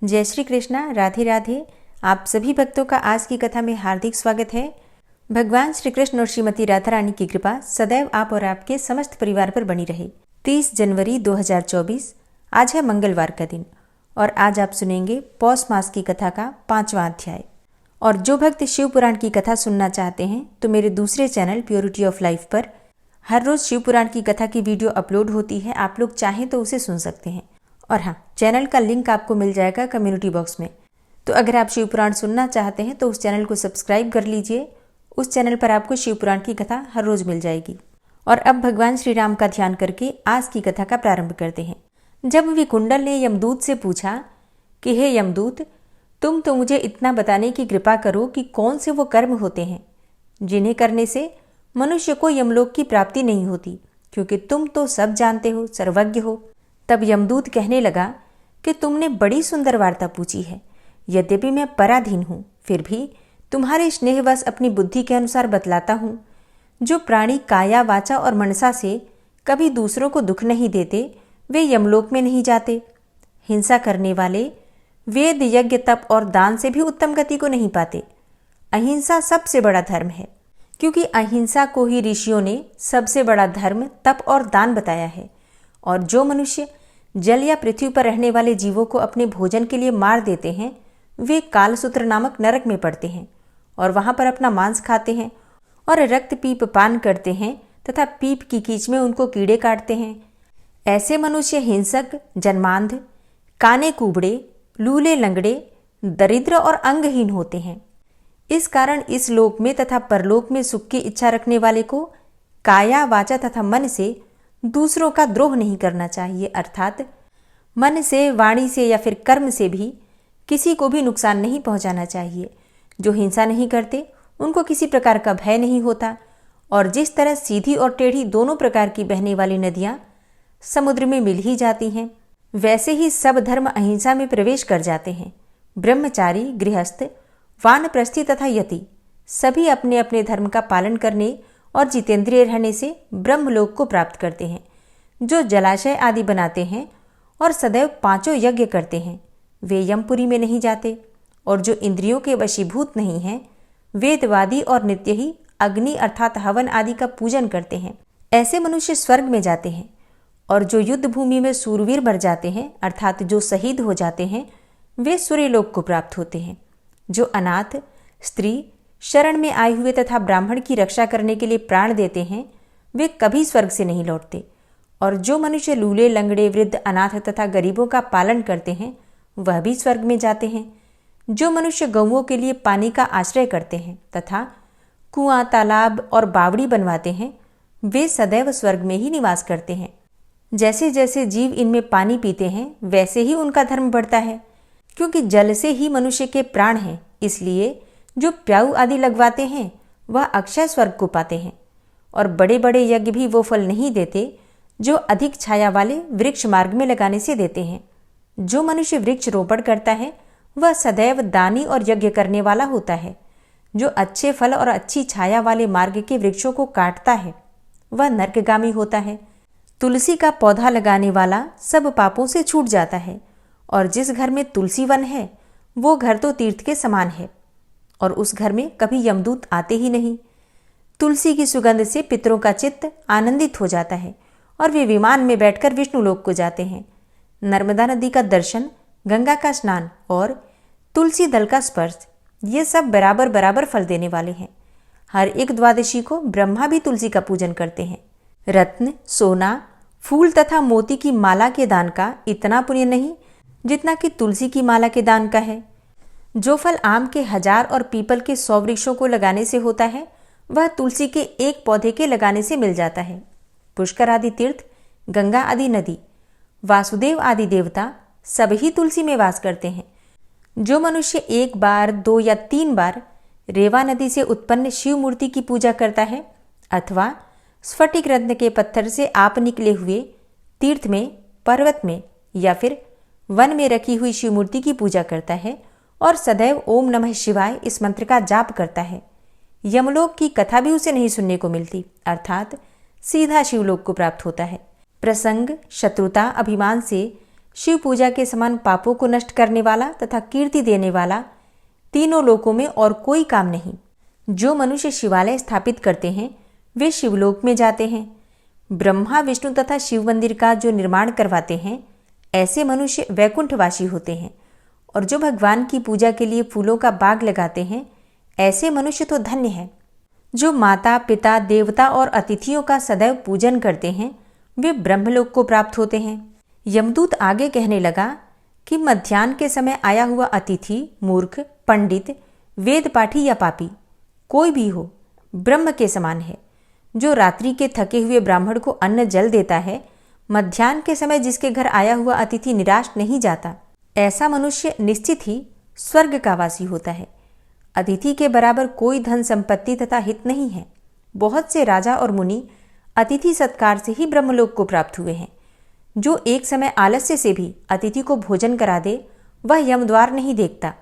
जय श्री कृष्णा, राधे राधे। आप सभी भक्तों का आज की कथा में हार्दिक स्वागत है। भगवान श्री कृष्ण और श्रीमती राधा रानी की कृपा सदैव आप और आपके समस्त परिवार पर बनी रहे। 30 जनवरी 2024 आज है मंगलवार का दिन और आज आप सुनेंगे पौष मास की कथा का 5वां अध्याय। और जो भक्त शिव पुराण की कथा सुनना चाहते हैं तो मेरे दूसरे चैनल प्योरिटी ऑफ लाइफ पर हर रोज शिव पुराण की कथा की वीडियो अपलोड होती है। आप लोग चाहें तो उसे सुन सकते हैं। और हाँ, चैनल का लिंक आपको मिल जाएगा कम्युनिटी बॉक्स में। तो अगर आप शिव पुराण सुनना चाहते हैं तो उस चैनल को सब्सक्राइब कर लीजिए। उस चैनल पर आपको शिव पुराण की कथा हर रोज मिल जाएगी। और अब भगवान श्री राम का ध्यान करके आज की कथा का प्रारंभ करते हैं। जब विकुंडल ने यमदूत से पूछा कि हे यमदूत, तुम तो मुझे इतना बताने की कृपा करो कि कौन से वो कर्म होते हैं जिन्हें करने से मनुष्य को यमलोक की प्राप्ति नहीं होती, क्योंकि तुम तो सब जानते हो, सर्वज्ञ हो। तब यमदूत कहने लगा कि तुमने बड़ी सुंदर वार्ता पूछी है। यद्यपि मैं पराधीन हूँ, फिर भी तुम्हारे स्नेहवश अपनी बुद्धि के अनुसार बतलाता हूँ। जो प्राणी काया, वाचा और मनसा से कभी दूसरों को दुख नहीं देते, वे यमलोक में नहीं जाते। हिंसा करने वाले वेद, यज्ञ, तप और दान से भी उत्तम गति को नहीं पाते। अहिंसा सबसे बड़ा धर्म है, क्योंकि अहिंसा को ही ऋषियों ने सबसे बड़ा धर्म, तप और दान बताया है। और जो मनुष्य जल या पृथ्वी पर रहने वाले जीवों को अपने भोजन के लिए मार देते हैं, वे कालसूत्र नामक नरक में पड़ते हैं और वहां पर अपना मांस खाते हैं और रक्त पीप पान करते हैं तथा पीप की कीच में उनको कीड़े काटते हैं। ऐसे मनुष्य हिंसक, जन्मांध, काने कुबड़े, लूले लंगड़े, दरिद्र और अंगहीन होते हैं। इस कारण इस लोक में तथा परलोक में सुख की इच्छा रखने वाले को काया, वाचा तथा मन से दूसरों का द्रोह नहीं करना चाहिए, अर्थात मन से, वाणी से या फिर कर्म से भी किसी को भी नुकसान नहीं पहुंचाना चाहिए। जो हिंसा नहीं करते उनको किसी प्रकार का भय नहीं होता। और जिस तरह सीधी और टेढ़ी दोनों प्रकार की बहने वाली नदियां समुद्र में मिल ही जाती हैं, वैसे ही सब धर्म अहिंसा में प्रवेश कर जाते हैं। ब्रह्मचारी, गृहस्थ, वानप्रस्थी तथा यति सभी अपने अपने धर्म का पालन करने और जितेंद्रिय रहने से ब्रह्मलोक को प्राप्त करते हैं। जो जलाशय आदि बनाते हैं और सदैव 5 यज्ञ करते हैं, वे यमपुरी में नहीं जाते। और जो इंद्रियों के वशीभूत नहीं हैं, वेदवादी और नित्य ही अग्नि अर्थात हवन आदि का पूजन करते हैं, ऐसे मनुष्य स्वर्ग में जाते हैं। और जो युद्ध भूमि में सूरवीर मर जाते हैं, अर्थात जो शहीद हो जाते हैं, वे सूर्यलोक को प्राप्त होते हैं। जो अनाथ, स्त्री, शरण में आए हुए तथा ब्राह्मण की रक्षा करने के लिए प्राण देते हैं, वे कभी स्वर्ग से नहीं लौटते। और जो मनुष्य लूले, लंगड़े, वृद्ध, अनाथ तथा गरीबों का पालन करते हैं, वह भी स्वर्ग में जाते हैं। जो मनुष्य गौओं के लिए पानी का आश्रय करते हैं तथा कुआं, तालाब और बावड़ी बनवाते हैं, वे सदैव स्वर्ग में ही निवास करते हैं। जैसे जैसे जीव इनमें पानी पीते हैं, वैसे ही उनका धर्म बढ़ता है, क्योंकि जल से ही मनुष्य के प्राण हैं। इसलिए जो प्याऊ आदि लगवाते हैं, वह अक्षय स्वर्ग को पाते हैं। और बड़े बड़े यज्ञ भी वो फल नहीं देते जो अधिक छाया वाले वृक्ष मार्ग में लगाने से देते हैं। जो मनुष्य वृक्ष रोपण करता है, वह सदैव दानी और यज्ञ करने वाला होता है। जो अच्छे फल और अच्छी छाया वाले मार्ग के वृक्षों को काटता है, वह नरकगामी होता है। तुलसी का पौधा लगाने वाला सब पापों से छूट जाता है। और जिस घर में तुलसी वन है, वो घर तो तीर्थ के समान है और उस घर में कभी यमदूत आते ही नहीं। तुलसी की सुगंध से पितरों का चित्त आनंदित हो जाता है और वे विमान में बैठकर विष्णुलोक को जाते हैं। नर्मदा नदी का दर्शन, गंगा का स्नान और तुलसी दल का स्पर्श, ये सब बराबर बराबर फल देने वाले हैं। हर एक द्वादशी को ब्रह्मा भी तुलसी का पूजन करते हैं। रत्न, सोना, फूल तथा मोती की माला के दान का इतना पुण्य नहीं जितना कि तुलसी की माला के दान का है। जो फल आम के 1000 और पीपल के 100 वृक्षों को लगाने से होता है, वह तुलसी के एक पौधे के लगाने से मिल जाता है। पुष्कर आदि तीर्थ, गंगा आदि नदी, वासुदेव आदि देवता सब ही तुलसी में वास करते हैं। जो मनुष्य 1 बार, 2 या 3 बार रेवा नदी से उत्पन्न शिव मूर्ति की पूजा करता है अथवा स्फटिक रत्न के पत्थर से आप निकले हुए तीर्थ में, पर्वत में या फिर वन में रखी हुई शिव मूर्ति की पूजा करता है और सदैव ओम नमः शिवाय इस मंत्र का जाप करता है, यमलोक की कथा भी उसे नहीं सुनने को मिलती, अर्थात सीधा शिवलोक को प्राप्त होता है। प्रसंग, शत्रुता, अभिमान से शिव पूजा के समान पापों को नष्ट करने वाला तथा कीर्ति देने वाला तीनों लोकों में और कोई काम नहीं। जो मनुष्य शिवालय स्थापित करते हैं वे शिवलोक में जाते हैं। ब्रह्मा विष्णु तथा शिव मंदिर का जो निर्माण करवाते हैं ऐसे मनुष्य वैकुंठवासी होते हैं। और जो भगवान की पूजा के लिए फूलों का बाग लगाते हैं ऐसे मनुष्य तो धन्य हैं। जो माता पिता देवता और अतिथियों का सदैव पूजन करते हैं वे ब्रह्मलोक को प्राप्त होते हैं। यमदूत आगे कहने लगा कि मध्याह्न के समय आया हुआ अतिथि मूर्ख, पंडित, वेद पाठी या पापी कोई भी हो ब्रह्म के समान है। जो रात्रि के थके हुए ब्राह्मण को अन्न जल देता है, मध्याह्न के समय जिसके घर आया हुआ अतिथि निराश नहीं जाता, ऐसा मनुष्य निश्चित ही स्वर्ग का वासी होता है। अतिथि के बराबर कोई धन संपत्ति तथा हित नहीं है। बहुत से राजा और मुनि अतिथि सत्कार से ही ब्रह्मलोक को प्राप्त हुए हैं। जो एक समय आलस्य से भी अतिथि को भोजन करा दे वह यमद्वार नहीं देखता।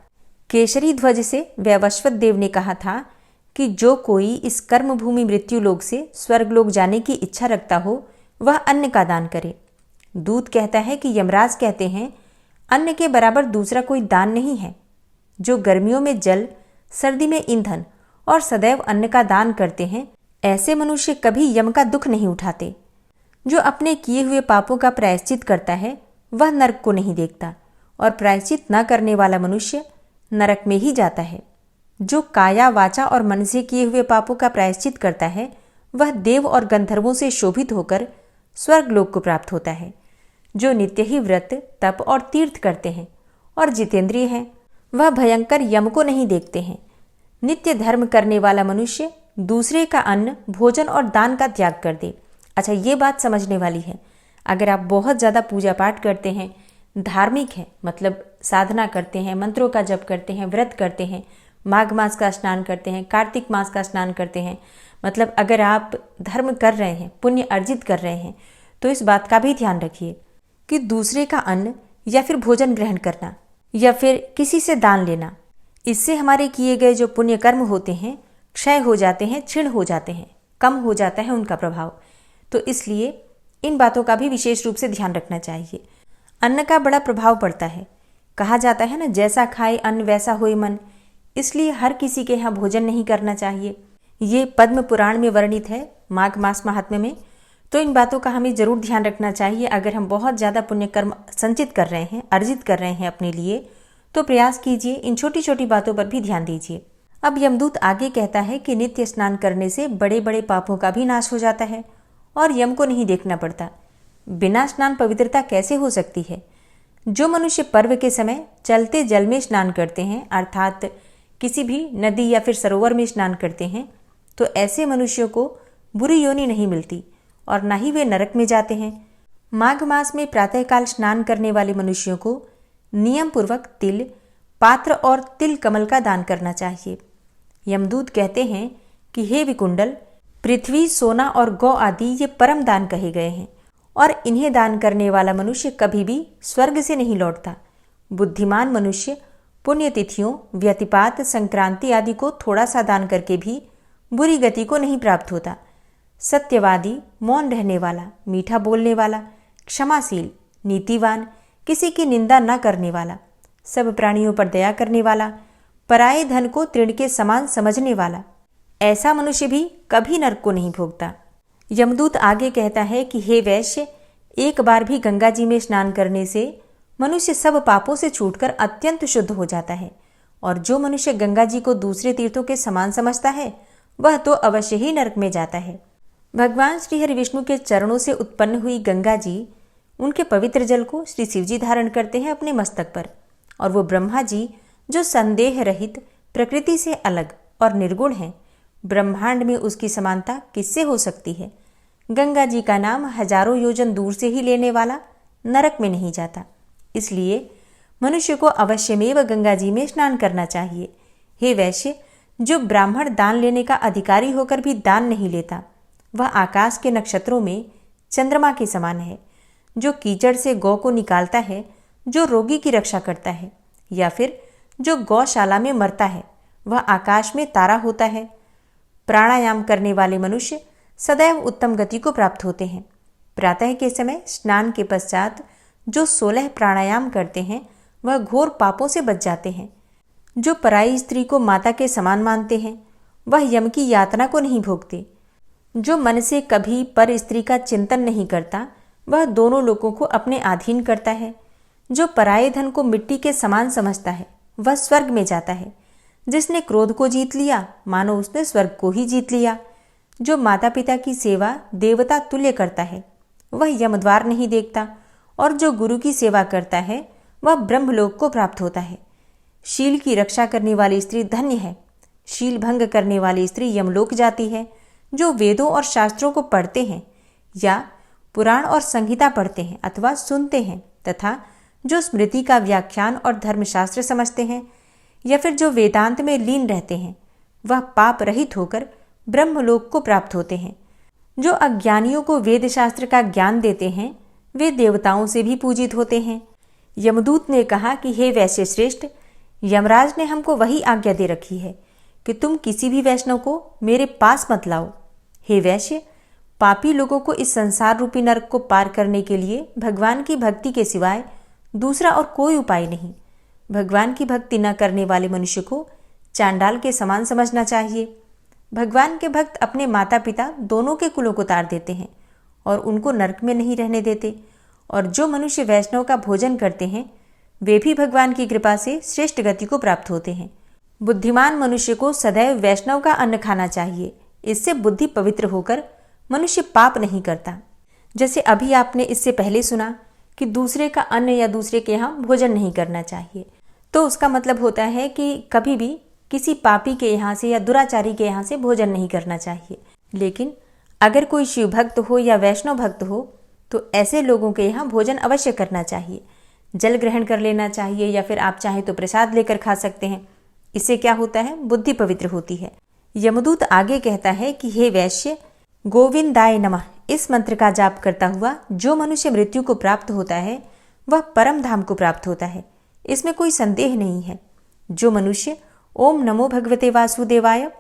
केशरी ध्वज से वैवस्वत देव ने कहा था कि जो कोई इस कर्मभूमि मृत्युलोक से स्वर्गलोक जाने की इच्छा रखता हो वह अन्न का दान करे। दूत कहता है कि यमराज कहते हैं अन्न के बराबर दूसरा कोई दान नहीं है। जो गर्मियों में जल, सर्दी में ईंधन और सदैव अन्न का दान करते हैं ऐसे मनुष्य कभी यम का दुख नहीं उठाते। जो अपने किए हुए पापों का प्रायश्चित करता है वह नरक को नहीं देखता और प्रायश्चित न करने वाला मनुष्य नरक में ही जाता है। जो काया वाचा और मन से किए हुए पापों का प्रायश्चित करता है वह देव और गंधर्वों से शोभित होकर स्वर्गलोक को प्राप्त होता है। जो नित्य ही व्रत, तप और तीर्थ करते हैं और जितेंद्रिय हैं वह भयंकर यम को नहीं देखते हैं। नित्य धर्म करने वाला मनुष्य दूसरे का अन्न, भोजन और दान का त्याग कर दे। अच्छा, ये बात समझने वाली है। अगर आप बहुत ज़्यादा पूजा पाठ करते हैं, धार्मिक हैं, मतलब साधना करते हैं, मंत्रों का जप करते हैं, व्रत करते हैं, माघ मास का स्नान करते हैं, कार्तिक मास का स्नान करते हैं, मतलब अगर आप धर्म कर रहे हैं, पुण्य अर्जित कर रहे हैं, तो इस बात का भी ध्यान रखिए कि दूसरे का अन्न या फिर भोजन ग्रहण करना या फिर किसी से दान लेना, इससे हमारे किए गए जो पुण्य कर्म होते हैं क्षय हो जाते हैं, क्षीण हो जाते हैं, कम हो जाता है उनका प्रभाव। तो इसलिए इन बातों का भी विशेष रूप से ध्यान रखना चाहिए। अन्न का बड़ा प्रभाव पड़ता है। कहा जाता है ना, जैसा खाए अन्न वैसा होए मन। इसलिए हर किसी के यहाँ भोजन नहीं करना चाहिए। ये पद्म पुराण में वर्णित है, माघ मास महात्म्य में। तो इन बातों का हमें जरूर ध्यान रखना चाहिए। अगर हम बहुत ज़्यादा पुण्य कर्म संचित कर रहे हैं, अर्जित कर रहे हैं अपने लिए, तो प्रयास कीजिए, इन छोटी छोटी बातों पर भी ध्यान दीजिए। अब यमदूत आगे कहता है कि नित्य स्नान करने से बड़े बड़े पापों का भी नाश हो जाता है और यम को नहीं देखना पड़ता। बिना स्नान पवित्रता कैसे हो सकती है? जो मनुष्य पर्व के समय चलते जल में स्नान करते हैं, अर्थात किसी भी नदी या फिर सरोवर में स्नान करते हैं, तो ऐसे मनुष्यों को बुरी योनि नहीं मिलती और न ही वे नरक में जाते हैं। माघ मास में प्रातःकाल स्नान करने वाले मनुष्यों को नियम पूर्वक तिल, पात्र और तिल कमल का दान करना चाहिए। यमदूत कहते हैं कि हे विकुंडल, पृथ्वी, सोना और गौ आदि ये परम दान कहे गए हैं और इन्हें दान करने वाला मनुष्य कभी भी स्वर्ग से नहीं लौटता। बुद्धिमान मनुष्य पुण्यतिथियों, व्यतिपात, संक्रांति आदि को थोड़ा सा दान करके भी बुरी गति को नहीं प्राप्त होता। सत्यवादी, मौन रहने वाला, मीठा बोलने वाला, क्षमाशील, नीतिवान, किसी की निंदा न करने वाला, सब प्राणियों पर दया करने वाला, पराये धन को तृण के समान समझने वाला, ऐसा मनुष्य भी कभी नरक को नहीं भोगता। यमदूत आगे कहता है कि हे वैश्य, एक बार भी गंगा जी में स्नान करने से मनुष्य सब पापों से छूटकर अत्यंत शुद्ध हो जाता है। और जो मनुष्य गंगा जी को दूसरे तीर्थों के समान समझता है वह तो अवश्य ही नरक में जाता है। भगवान श्री हरि विष्णु के चरणों से उत्पन्न हुई गंगा जी, उनके पवित्र जल को श्री शिवजी धारण करते हैं अपने मस्तक पर। और वो ब्रह्मा जी जो संदेह रहित, प्रकृति से अलग और निर्गुण हैं, ब्रह्मांड में उसकी समानता किससे हो सकती है? गंगा जी का नाम हजारों योजन दूर से ही लेने वाला नरक में नहीं जाता। इसलिए मनुष्य को अवश्यमेव गंगा जी में स्नान करना चाहिए। हे वैश्य, जो ब्राह्मण दान लेने का अधिकारी होकर भी दान नहीं लेता, वह आकाश के नक्षत्रों में चंद्रमा के समान है। जो कीचड़ से गौ को निकालता है, जो रोगी की रक्षा करता है, या फिर जो गौशाला में मरता है, वह आकाश में तारा होता है। प्राणायाम करने वाले मनुष्य सदैव उत्तम गति को प्राप्त होते हैं। प्रातः के समय स्नान के पश्चात जो 16 प्राणायाम करते हैं वह घोर पापों से बच जाते हैं। जो पराई स्त्री को माता के समान मानते हैं वह यम की यातना को नहीं भोगते। जो मन से कभी पर स्त्री का चिंतन नहीं करता वह दोनों लोगों को अपने अधीन करता है। जो पराये धन को मिट्टी के समान समझता है वह स्वर्ग में जाता है। जिसने क्रोध को जीत लिया मानो उसने स्वर्ग को ही जीत लिया। जो माता पिता की सेवा देवता तुल्य करता है वह यमद्वार नहीं देखता, और जो गुरु की सेवा करता है वह ब्रह्मलोक को प्राप्त होता है। शील की रक्षा करने वाली स्त्री धन्य है। शील भंग करने वाली स्त्री यमलोक जाती है। जो वेदों और शास्त्रों को पढ़ते हैं या पुराण और संहिता पढ़ते हैं अथवा सुनते हैं, तथा जो स्मृति का व्याख्यान और धर्मशास्त्र समझते हैं, या फिर जो वेदांत में लीन रहते हैं, वह पाप रहित होकर ब्रह्मलोक को प्राप्त होते हैं। जो अज्ञानियों को वेद शास्त्र का ज्ञान देते हैं वे देवताओं से भी पूजित होते हैं। यमदूत ने कहा कि हे वैश्य श्रेष्ठ, यमराज ने हमको वही आज्ञा दे रखी है कि तुम किसी भी वैष्णव को मेरे पास मत लाओ। हे वैश्य, पापी लोगों को इस संसार रूपी नरक को पार करने के लिए भगवान की भक्ति के सिवाय दूसरा और कोई उपाय नहीं। भगवान की भक्ति न करने वाले मनुष्य को चांडाल के समान समझना चाहिए। भगवान के भक्त अपने माता पिता दोनों के कुलों को तार देते हैं और उनको नरक में नहीं रहने देते। और जो मनुष्य वैष्णव का भोजन करते हैं वे भी भगवान की कृपा से श्रेष्ठ गति को प्राप्त होते हैं। बुद्धिमान मनुष्य को सदैव वैष्णव का अन्न खाना चाहिए। इससे बुद्धि पवित्र होकर मनुष्य पाप नहीं करता। जैसे अभी आपने इससे पहले सुना कि दूसरे का अन्न या दूसरे के यहाँ भोजन नहीं करना चाहिए, तो उसका मतलब होता है कि कभी भी किसी पापी के यहाँ से या दुराचारी के यहाँ से भोजन नहीं करना चाहिए। लेकिन अगर कोई शिव भक्त हो या वैष्णव भक्त हो तो ऐसे लोगों के यहाँ भोजन अवश्य करना चाहिए। जल ग्रहण कर लेना चाहिए या फिर आप चाहें तो प्रसाद लेकर खा सकते हैं। इससे क्या होता है, बुद्धि पवित्र होती है। यमदूत आगे कहता है कि हे वैश्य, गोविंदाय नमः इस मंत्र का जाप करता हुआ जो मनुष्य मृत्यु को प्राप्त होता है वह परम धाम को प्राप्त होता है। इसमें कोई संदेह नहीं है। जो मनुष्य ओम नमो भगवते वासुदेवाय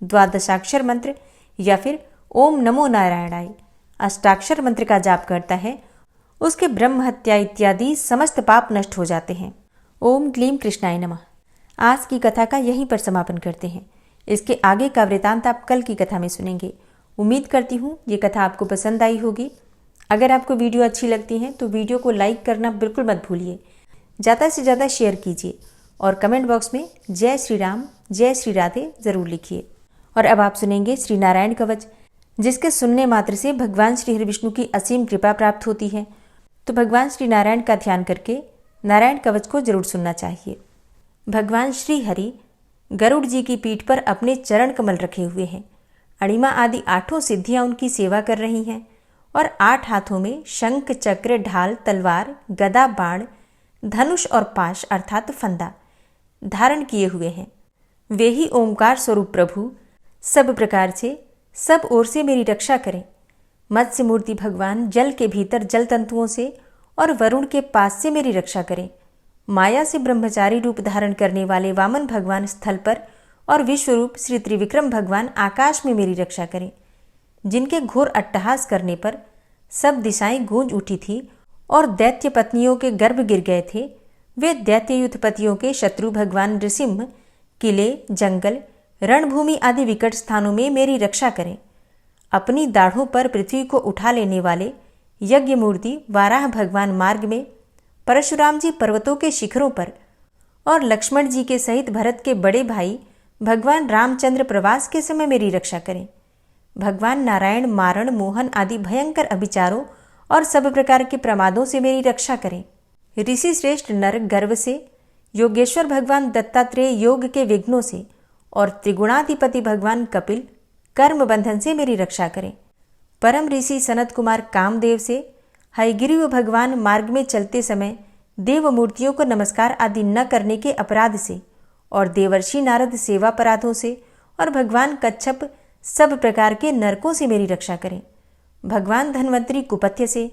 द्वादशाक्षर मंत्र या फिर ओम नमो नारायणाय अष्टाक्षर मंत्र का जाप करता है उसके ब्रह्म हत्या इत्यादि समस्त पाप नष्ट हो जाते हैं। ओम क्लीम कृष्णाय नमः। आज की कथा का यहीं पर समापन करते हैं। इसके आगे का वृतांत आप कल की कथा में सुनेंगे। उम्मीद करती हूँ ये कथा आपको पसंद आई होगी। अगर आपको वीडियो अच्छी लगती है तो वीडियो को लाइक करना बिल्कुल मत भूलिए। ज़्यादा से ज़्यादा शेयर कीजिए और कमेंट बॉक्स में जय श्री राम जय श्री राधे ज़रूर लिखिए। और अब आप सुनेंगे श्री नारायण कवच, जिसके सुनने मात्र से भगवान श्री हरि विष्णु की असीम कृपा प्राप्त होती है। तो भगवान श्री नारायण का ध्यान करके नारायण कवच को जरूर सुनना चाहिए। भगवान श्री हरि गरुड़ जी की पीठ पर अपने चरण कमल रखे हुए हैं। अणिमा आदि 8 सिद्धियां उनकी सेवा कर रही हैं और 8 हाथों में शंख, चक्र, ढाल, तलवार, गदा, बाण, धनुष और पाश अर्थात फंदा धारण किए हुए हैं। वे ही ओंकार स्वरूप प्रभु सब प्रकार से सब ओर से मेरी रक्षा करें। मत्स्य मूर्ति भगवान जल के भीतर जल तंतुओं से और वरुण के पास से मेरी रक्षा करें। माया से ब्रह्मचारी रूप धारण करने वाले वामन भगवान स्थल पर और विश्वरूप श्री त्रिविक्रम भगवान आकाश में मेरी रक्षा करें। जिनके घोर अट्टहास करने पर सब दिशाएं गूंज उठी थी और दैत्य पत्नियों के गर्भ गिर गए थे, वे दैत्य युद्धपतियों के शत्रु भगवान नृसिंह किले, जंगल, रणभूमि आदि विकट स्थानों में मेरी रक्षा करें। अपनी दाढ़ों पर पृथ्वी को उठा लेने वाले यज्ञ मूर्ति वाराह भगवान मार्ग में, परशुराम जी पर्वतों के शिखरों पर और लक्ष्मण जी के सहित भरत के बड़े भाई भगवान रामचंद्र प्रवास के समय मेरी रक्षा करें। भगवान नारायण मारण, मोहन आदि भयंकर अभिचारों और सब प्रकार के प्रमादों से मेरी रक्षा करें। ऋषि श्रेष्ठ नर गर्व से, योगेश्वर भगवान दत्तात्रेय योग के विघ्नों से और त्रिगुणाधिपति भगवान कपिल कर्म बंधन से मेरी रक्षा करें। परम ऋषि सनत कुमार कामदेव से, हयग्रीव भगवान मार्ग में चलते समय देव मूर्तियों को नमस्कार आदि न करने के अपराध से और देवर्षि नारद सेवा अपराधों से और भगवान कच्छप सब प्रकार के नरकों से मेरी रक्षा करें। भगवान धन्वंतरी कुपथ्य से,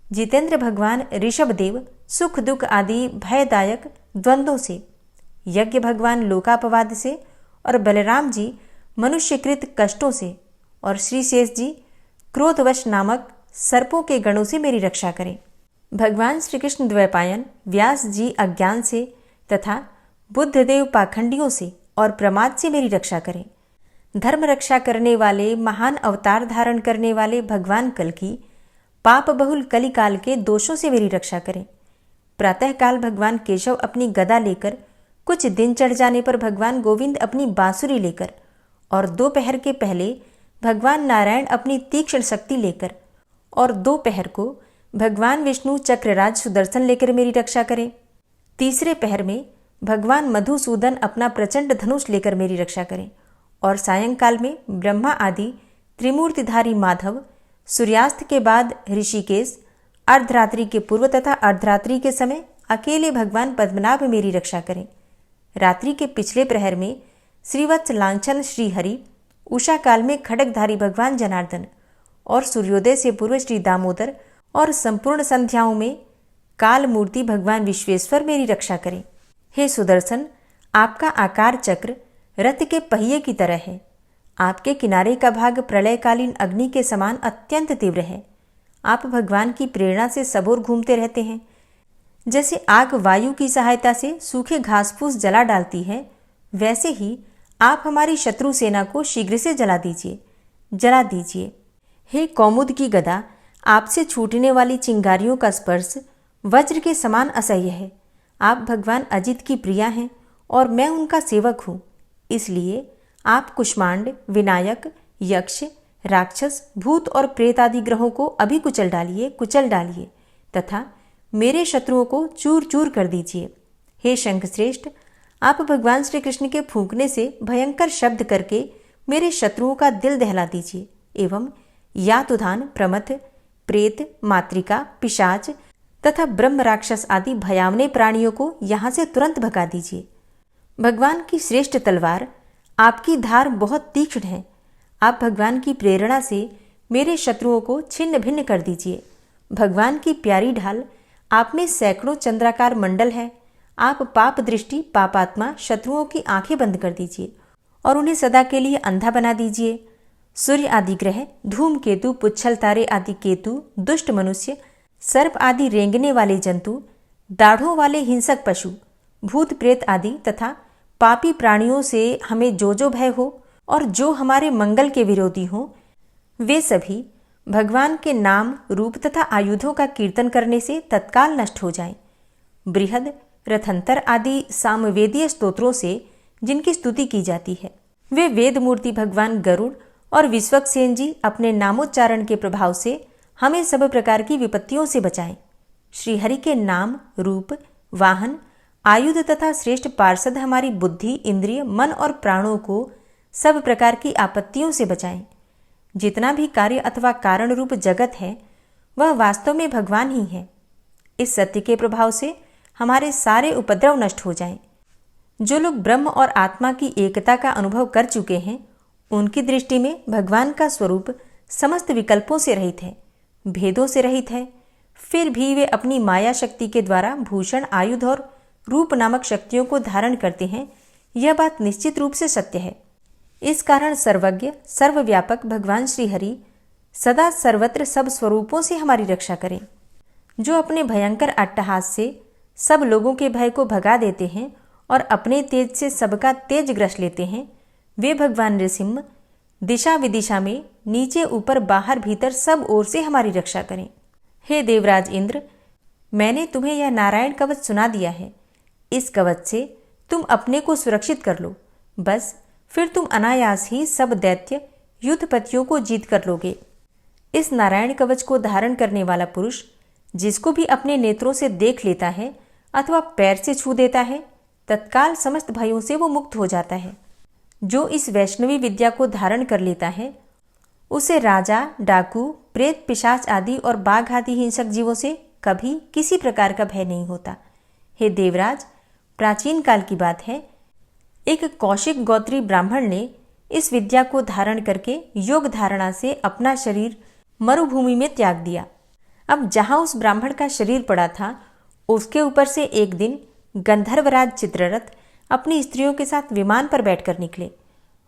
जितेंद्र भगवान ऋषभदेव सुख दुख आदि भयदायक द्वंद्वों से, यज्ञ भगवान लोकापवाद से और बलराम जी मनुष्यकृत कष्टों से और श्री शेष जी क्रोधवश नामक सर्पों के गणों से मेरी रक्षा करें। भगवान श्री कृष्ण द्वैपायन व्यास जी अज्ञान से तथा बुद्धदेव पाखंडियों से और प्रमाद से मेरी रक्षा करें। धर्म रक्षा करने वाले महान अवतार धारण करने वाले भगवान कल्कि पाप बहुल कलिकाल के दोषों से मेरी रक्षा करें। प्रातःकाल भगवान केशव अपनी गदा लेकर, कुछ दिन चढ़ जाने पर भगवान गोविंद अपनी बांसुरी लेकर और दोपहर के पहले भगवान नारायण अपनी तीक्ष्ण शक्ति लेकर और दोपहर को भगवान विष्णु चक्रराज सुदर्शन लेकर मेरी रक्षा करें। तीसरे पहर में भगवान मधुसूदन अपना प्रचंड धनुष लेकर मेरी रक्षा करें और सायंकाल में ब्रह्मा आदि त्रिमूर्तिधारी माधव, सूर्यास्त के बाद ऋषिकेश, अर्धरात्रि के पूर्व तथा अर्धरात्रि के समय अकेले भगवान पद्मनाभ मेरी रक्षा करें। रात्रि के पिछले प्रहर में श्रीवत्स लांछन श्रीहरि, उषा काल में खड्गधारी भगवान जनार्दन और सूर्योदय से पूर्व श्री दामोदर और संपूर्ण संध्याओं में काल मूर्ति भगवान विश्वेश्वर मेरी रक्षा करें। हे सुदर्शन, आपका आकार चक्र रथ के पहिए की तरह है। आपके किनारे का भाग प्रलयकालीन अग्नि के समान अत्यंत तीव्र है। आप भगवान की प्रेरणा से सबोर घूमते रहते हैं। जैसे आग वायु की सहायता से सूखे घास फूस जला डालती है, वैसे ही आप हमारी शत्रु सेना को शीघ्र से जला दीजिए। हे कौमुद की गदा, आपसे छूटने वाली चिंगारियों का स्पर्श वज्र के समान असह्य है। आप भगवान अजित की प्रिया हैं और मैं उनका सेवक हूँ। इसलिए आप कुष्मांड, विनायक, यक्ष, राक्षस, भूत और प्रेत आदि ग्रहों को अभी कुचल डालिए तथा मेरे शत्रुओं को चूर चूर कर दीजिए। हे शंखश्रेष्ठ, आप भगवान श्री कृष्ण के फूंकने से भयंकर शब्द करके मेरे शत्रुओं का दिल दहला दीजिए एवं यातुधान, प्रमथ, प्रेत, मातृका, पिशाच तथा ब्रह्म राक्षस आदि भयावने प्राणियों को यहाँ से तुरंत भगा दीजिए। भगवान की श्रेष्ठ तलवार, आपकी धार बहुत तीक्ष्ण है। आप भगवान की प्रेरणा से मेरे शत्रुओं को छिन्न भिन्न कर दीजिए। भगवान की प्यारी ढाल, आप में सैकड़ों चंद्राकार मंडल है। आप पाप दृष्टि, पापात्मा शत्रुओं की आंखें बंद कर दीजिए और उन्हें सदा के लिए अंधा बना दीजिए। सूर्य आदि ग्रह, धूमकेतु, पुच्छल तारे आदि केतु, दुष्ट मनुष्य, सर्प आदि रेंगने वाले जंतु, दाढ़ों वाले हिंसक पशु, भूत प्रेत आदि तथा पापी प्राणियों से हमें जो भय हो और जो हमारे मंगल के विरोधी हों, वे सभी भगवान के नाम, रूप तथा आयुधों का कीर्तन करने से तत्काल नष्ट हो जाएं। बृहद, रथंतर आदि सामवेदीय स्तोत्रों से जिनकी स्तुति की जाती है, वे वेद मूर्ति भगवान गरुड़ और विश्वक्सेन जी अपने नामोच्चारण के प्रभाव से हमें सब प्रकार की विपत्तियों से बचाएं। श्रीहरि के नाम, रूप, वाहन, आयुध तथा श्रेष्ठ पार्षद हमारी बुद्धि, इंद्रिय, मन और प्राणों को सब प्रकार की आपत्तियों से बचाएं। जितना भी कार्य अथवा कारण रूप जगत है, वह वास्तव में भगवान ही है। इस सत्य के प्रभाव से हमारे सारे उपद्रव नष्ट हो जाएं। जो लोग ब्रह्म और आत्मा की एकता का अनुभव कर चुके हैं, उनकी दृष्टि में भगवान का स्वरूप समस्त विकल्पों से रहित है, भेदों से रहित है। फिर भी वे अपनी माया शक्ति के द्वारा भूषण, आयुध और रूप नामक शक्तियों को धारण करते हैं। यह बात निश्चित रूप से सत्य है। इस कारण सर्वज्ञ, सर्वव्यापक भगवान श्रीहरि सदा सर्वत्र सब स्वरूपों से हमारी रक्षा करें। जो अपने भयंकर अट्टहास से सब लोगों के भय को भगा देते हैं और अपने तेज से सबका तेज ग्रस लेते हैं, वे भगवान नृसिंह दिशा विदिशा में, नीचे ऊपर बाहर भीतर सब ओर से हमारी रक्षा करें। हे देवराज इंद्र, मैंने तुम्हें यह नारायण कवच सुना दिया है। इस कवच से तुम अपने को सुरक्षित कर लो। बस फिर तुम अनायास ही सब दैत्य युद्धपतियों को जीत कर लोगे। इस नारायण कवच को धारण करने वाला पुरुष जिसको भी अपने नेत्रों से देख लेता है अथवा पैर से छू देता है, तत्काल समस्त भयों से वो मुक्त हो जाता है। जो इस वैष्णवी विद्या को धारण कर लेता है, उसे राजा, डाकू, प्रेत, पिशाच आदि और बाघ आदि हिंसक जीवों से कभी किसी प्रकार का भय नहीं होता। हे देवराज, प्राचीन काल की बात है, एक कौशिक गोत्री ब्राह्मण ने इस विद्या को धारण करके योग धारणा से अपना शरीर मरुभूमि में त्याग दिया। अब जहां उस ब्राह्मण का शरीर पड़ा था, उसके ऊपर से एक दिन गंधर्वराज चित्ररथ अपनी स्त्रियों के साथ विमान पर बैठकर निकले।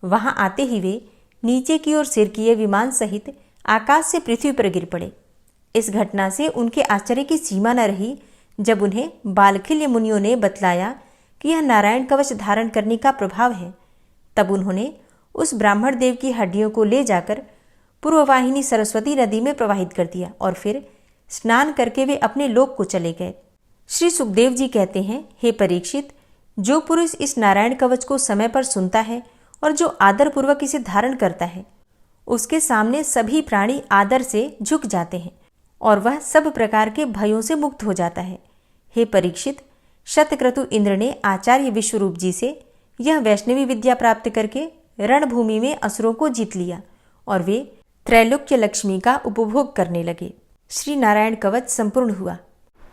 वहां आते ही वे नीचे की ओर सिर किए विमान सहित आकाश से पृथ्वी पर गिर पड़े। इस घटना से उनके आश्चर्य की सीमा न रही जब उन्हें बालखिल्य मुनियों ने बतलाया कि यह नारायण कवच धारण करने का प्रभाव है। तब उन्होंने उस ब्राह्मण देव की हड्डियों को ले जाकर पूर्ववाहिनी सरस्वती नदी में प्रवाहित कर दिया और फिर स्नान करके वे अपने लोक को चले गए। श्री सुखदेव जी कहते हैं, हे परीक्षित, जो पुरुष इस नारायण कवच को समय पर सुनता है और जो आदर पूर्वक इसे धारण करता है, उसके सामने सभी प्राणी आदर से झुक जाते हैं और वह सब प्रकार के भयों से मुक्त हो जाता है। हे परीक्षित, शतक्रतु इंद्र ने आचार्य विश्वरूप जी से यह वैष्णवी विद्या प्राप्त करके रणभूमि में असुरों को जीत लिया और वे त्रैलोक्य लक्ष्मी का उपभोग करने लगे। श्री नारायण कवच संपूर्ण हुआ।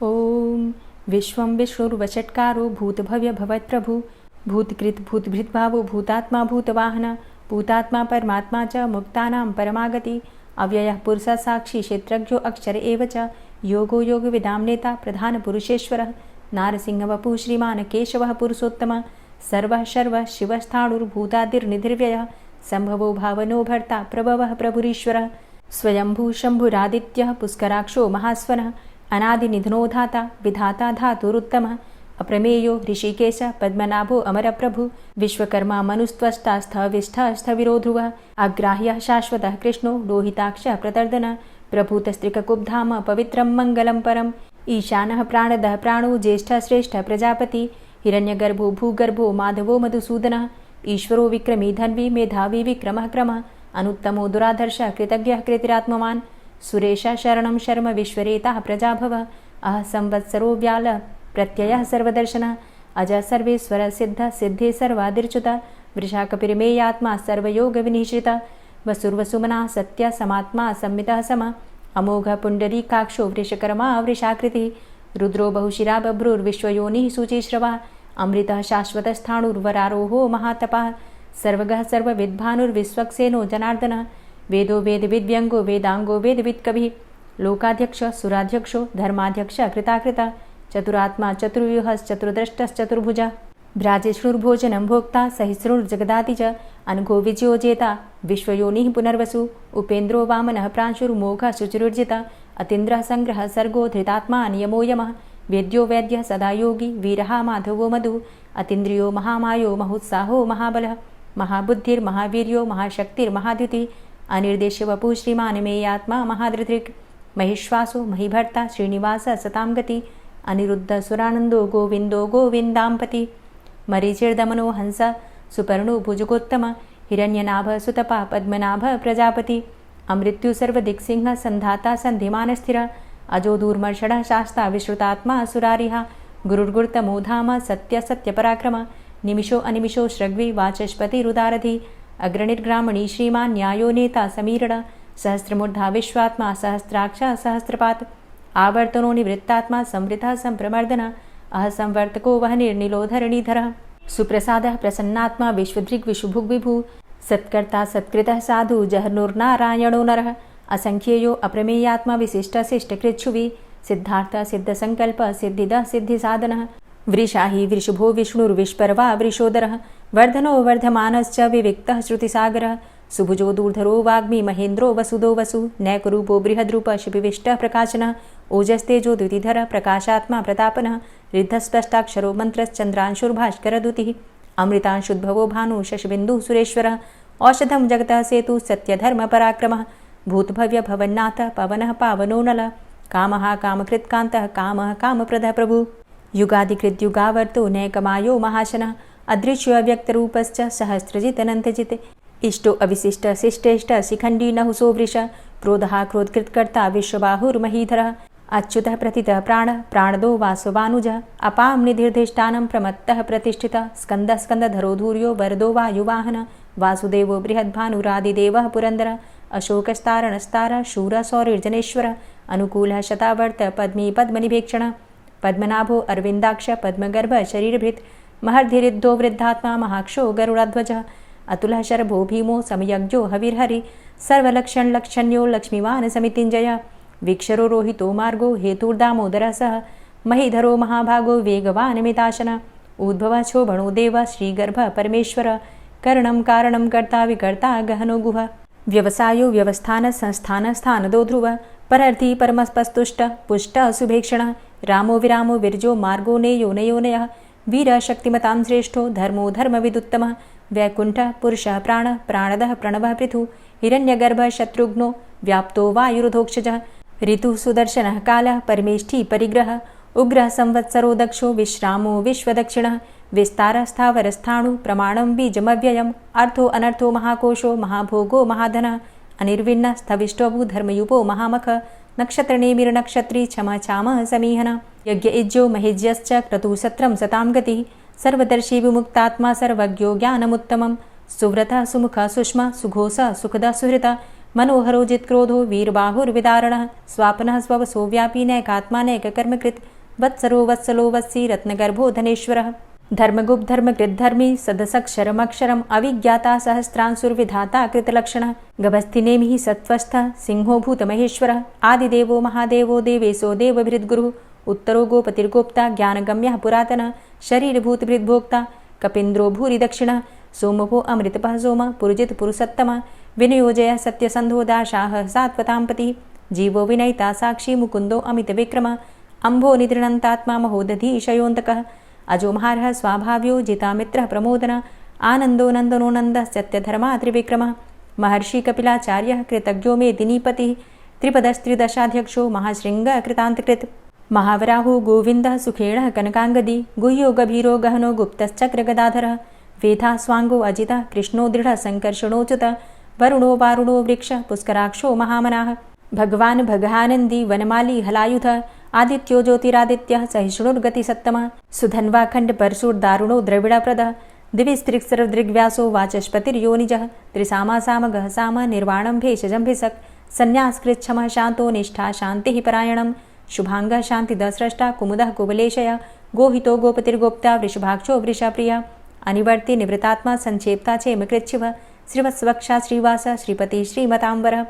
ओम विश्वं विष्णुर्वषट्कारो भूतभव्य भवत्प्रभु भूतकृत भूतभृत भावो भूतात्मा भूतवाहन भूतात्मा परमात्मा च मुक्तानां परमागति अव्ययः पुरुषः साक्षी क्षेत्रज्ञो अक्षर एव च योगो योगविदां नेता प्रधान पुरुषेश्वरः नारसिंहवपुः श्रीमान् केशवः पुरुषोत्तमः सर्वः शर्वः शिवस्थाणुर्भूतादिर्निधिर्व्ययः संभवो भावनो भर्ता प्रभवः प्रभुरीश्वरः स्वयंभू शंभुरादित्यः पुष्कराक्षो महास्वनः अनादिनिधनो धाता विधाता धातुरुत्तमः अप्रमेयो ऋषिकेश पद्मनाभो अमरप्रभु विश्वकर्मा मनुस्त्वष्टा स्थविष्ठः स्थविरो ध्रुवः अग्राह्यः शाश्वतः कृष्णो लोहिताक्षः प्रतर्दन प्रभूतस्त्रिककुब्धाम पवित्रं मङ्गलं परम् ईशानः प्राणदः प्राणो ज्येष्ठः श्रेष्ठः प्रजापति हिरण्यगर्भो भूगर्भो माधवो मधुसूदनः ईश्वरो विक्रमी धन्वी मेधावी विक्रमः क्रमः अनुत्तमो दुराधर्षः कृतज्ञः कृतिरात्मवान् सुरेशः शरणं शर्म विश्वरेताः प्रजाभवः अह संवत्सरो व्याल प्रत्ययः सर्वदर्शनः अज सर्वेश्वर सिद्ध सिद्धे सर्वादिर्च्युतः वृषाकपिर्मेयात्मा सर्वयोगविनिश्रितः वसुर्वसुमना सत्य समात्मा संमितः समः अमोघ पुण्डरीकाक्षो वृषकर्मा वृषाकृतिः रुद्रो बहुशिरा बभ्रुर्विश्वयोनिः शुचिश्रवा अमृतः शाश्वतस्थाणुर्वरारोहो महातपः सर्वगः सर्वविद्भानुर्विश्वक्सेनो जनार्दनः वेदो वेदविद्व्यङ्गो वेदाङ्गो वेदवित्कविः लोकाध्यक्ष सुराध्यक्षो धर्माध्यक्ष कृताकृता चतुरात्मा चतुर्व्यूहश्चतुर्द्रष्टश्चतुर्भुजः भ्राजिष्णुर्भोजनं भोक्ता सहिष्णुर्जगदाति च अनघो विजयो जेता विश्वयोनिः पुनर्वसु उपेन्द्रो वामनः प्रांशुर्मोघः शुचिरुर्जिता अतीन्द्रः संग्रहः सर्गो धृतात्मा नियमो यमः वेद्यो वैद्यः सदा योगी वीरः माधवो मधु अतीन्द्रियो महामायो महोत्साहो महाबलः महाबुद्धिर्महावीर्यो महाशक्तिर्महाद्युतिः अनिर्देश्य वपुः श्रीमान् मेयात्मा महाधृतिर् महिश्वासो महीभर्ता श्रीनिवासः सतां गति अनिरुद्ध सुरानन्दो गोविन्दो गोविन्दाम्पति मरीचिर्दमनो हंस सुपर्णो भुजगोत्तम हिरण्यनाभ सुतपा पद्मनाभ प्रजापति अमृत्यु सर्वदिक्सिंह संधाता संधिमानस्थिर अजो दूर्मर्षणः शास्ता विश्रुतात्मा सुरारिः गुरुर्गुर्तमो धाम सत्य सत्यपराक्रम निमिषो अनिमिषो श्रग्वी वाचस्पतिरुदारधि अग्रणिर्ग्रामणी श्रीमान् न्यायो नेता समीरण सहस्रमूर्धा विश्वात्मा सहस्राक्ष सहस्रपात् आवर्तनो निवृत्तात्मा संवृतः संप्रमर्दन अह संवर्तको वह निर्निलोधरणीधरः सुप्रसादः प्रसन्नात्मा विश्वदृग् विशुभुग् विभु सत्कर्ता सत्कृतः साधु जहर्नुर्नारायणो नरः असंख्येयो अप्रमेयात्मा विशिष्टशिष्टकृच्छुवि सिद्धार्थ सिद्धसंकल्प सिद्धिदः सिद्धिसाधनः वृषाहि वृषभो विष्णुर्विष्पर्वा वृषोदरः वर्धनो वर्धमानश्च विविक्तः श्रुतिसागरः सुभुजो दूर्धरो वाग्मी महेन्द्रो वसुदो वसु नैकरूपो बृहद्रूप शिपिविष्टः प्रकाशनः ओजस्तेजो द्युतिधर प्रकाशात्मा प्रतापनः रिद्धस्पष्टाक्षरो मन्त्रश्चन्द्रांशुर्भास्करदुतिः अमृतांशुद्भवो भानु शशबिन्दुः सुरेश्वरः औषधं जगतः सेतु सत्यधर्मपराक्रमः भूतभव्य भवन्नाथ पवनः पावनो नलः कामः कामकृत्कान्तः कामः कामप्रदः प्रभु युगादिकृद्युगावर्तो नैकमायो महाशनः अदृश्यो अव्यक्तरूपश्च सहस्रजितनन्तजित् इष्टो अविशिष्ट शिष्टेष्ट शिखण्डी नहुसो वृष क्रोधः क्रोधकृत्कर्ता विश्वबाहुर्महीधरः अच्युतः प्रतितः प्राणः प्राणदो वासवानुजः अपां निधिर्धिष्ठानं प्रमत्तः प्रतिष्ठितः स्कन्दः स्कन्दधरो धूर्यो वरदो वायुवाहनः वासुदेवो बृहद्भानुरादिदेवः पुरन्दरः अशोकस्तारणस्तारः शूरः सौरिर्जनेश्वरः अनुकूलः शतावर्त पद्मी पद्मनिभेक्षणः पद्मनाभो अरविन्दाक्ष पद्मगर्भ शरीरभृत् महर्धिरिद्धो वृद्धात्मा महाक्षो गरुडाध्वजः अतुलः शरभो भीमो समयज्ञो हविर्हरि सर्वलक्षणलक्षण्यो लक्ष्मीवान् समितिञ्जयः वीक्षरो रोहितो मार्गो हेतुर्दामोदरः सः महीधरो महाभागो वेगवान् मिताशनः उद्भवः शोभणो देवः श्रीगर्भः परमेश्वरः करणं कारणं कर्ता विकर्ता गहनो गुहः व्यवसायो व्यवस्थान संस्थान स्थानदो ध्रुवः परर्थी परमस्पस्तुष्ट पुष्ट सुभेक्षण रामो विरामो विरजो मार्गो नेयो नयोनयः वीर शक्तिमतां श्रेष्ठो धर्मो धर्मविदुत्तमः वैकुंठ पुरुषः प्राण प्राणदः प्रणवः पृथु हिरण्यगर्भ शत्रुघ्नो व्याप्तो वायुरुधोक्षजः ऋतु सुदर्शनः कालः परमेष्ठी परिग्रह उग्रः संवत्सरो दक्षो विश्रामो विश्वदक्षिणः विस्तारस्थावरस्थाणु प्रमाणं बीजमव्ययम् अर्थो अनर्थो महाकोशो महाभोगो महाधनः अनिर्विण्ण स्थविष्टोभू धर्मयुपो महामख नक्षत्रनेमिर्नक्षत्री क्षमा चामः समीहन यज्ञ इज्जो महेज्यश्च क्रतुसत्रं सतां गतिः सर्वदर्शी विमुक्तात्मा सर्वज्ञो ज्ञानमुत्तमं सुव्रतः सुमुखः सुष्मा सुघोषः सुखदः सुहृतः मनोहरो जित्क्रोधो वीरबाहुर्विदारणः स्वापनः स्ववसो व्यापी नैकात्मा नैककर्मकृत् वत्सरो वत्सलो वत्सी रत्नगर्भो धनेश्वरः धर्मगुप्त धर्मकृद्धर्मी सदसक्षरमक्षरम् अविज्ञाता सहस्रांसुर्विधाता कृतलक्षणः गभस्तिनेमिः सत्त्वस्थः सिंहो भूतमहेश्वरः आदिदेवो महादेवो देवेशो देवभृद्गुरुः उत्तरो गोपतिर्गोप्ता ज्ञानगम्यः पुरातनः शरीरभूतभृद्भोक्ता कपीन्द्रो भूरि दक्षिणः सोमभो अमृतपः सोमः पुरुजित पुरुषोत्तमः विनियोजयः सत्यसन्धो दाशाः सात्वतां पतिः जीवो विनयिता साक्षी मुकुन्दो अमितविक्रमः अम्भो निद्रणन्तात्मा महोदधीशयोऽन्तकः अजोमहारः स्वाभाव्यो जितामित्रः प्रमोदनः आनन्दो नन्दनो नन्दः सत्यधर्मा त्रिविक्रमः महर्षि कपिलाचार्यः कृतज्ञो मेदिनीपतिः त्रिपदस्त्रिदशाध्यक्षो महाशृङ्गः कृतान्तकृत् महावराहो गोविन्दः सुखेणः कनकाङ्गदी गुह्यो गभीरो गहनो गुप्तश्चक्रगदाधरः वेधा स्वाङ्गो अजितः कृष्णो दृढः सङ्कर्षणोच्युतः वरुणो वारुणो वृक्षः पुष्कराक्षो महामनाः भगवान् भगानन्दी वनमाली हलायुधः आदित्यो ज्योतिरादित्यः सहिष्णुर्गतिसत्तमः सुधन्वाखण्ड परशुर्दारुणो द्रविडप्रदः दिविस्त्रिक्सर्वदृग्व्यासो वाचस्पतिर्योनिजः त्रिसामासामगः साम निर्वाणं भेषजं भिषक् सन्न्यासकृच्छमः शान्तो निष्ठा शान्तिः परायणं शुभाङ्गः शान्तिदस्रष्टा कुमुदः कुवलेशयः गोहितो गोपतिर्गोप्ता वृषभाक्षो वृषाप्रियः अनिवर्ति निवृतात्मा संक्षेप्ता चेमकृच्छिवः श्रीवत्सवक्षा श्रीवास श्रीपति श्रीमताम्बरः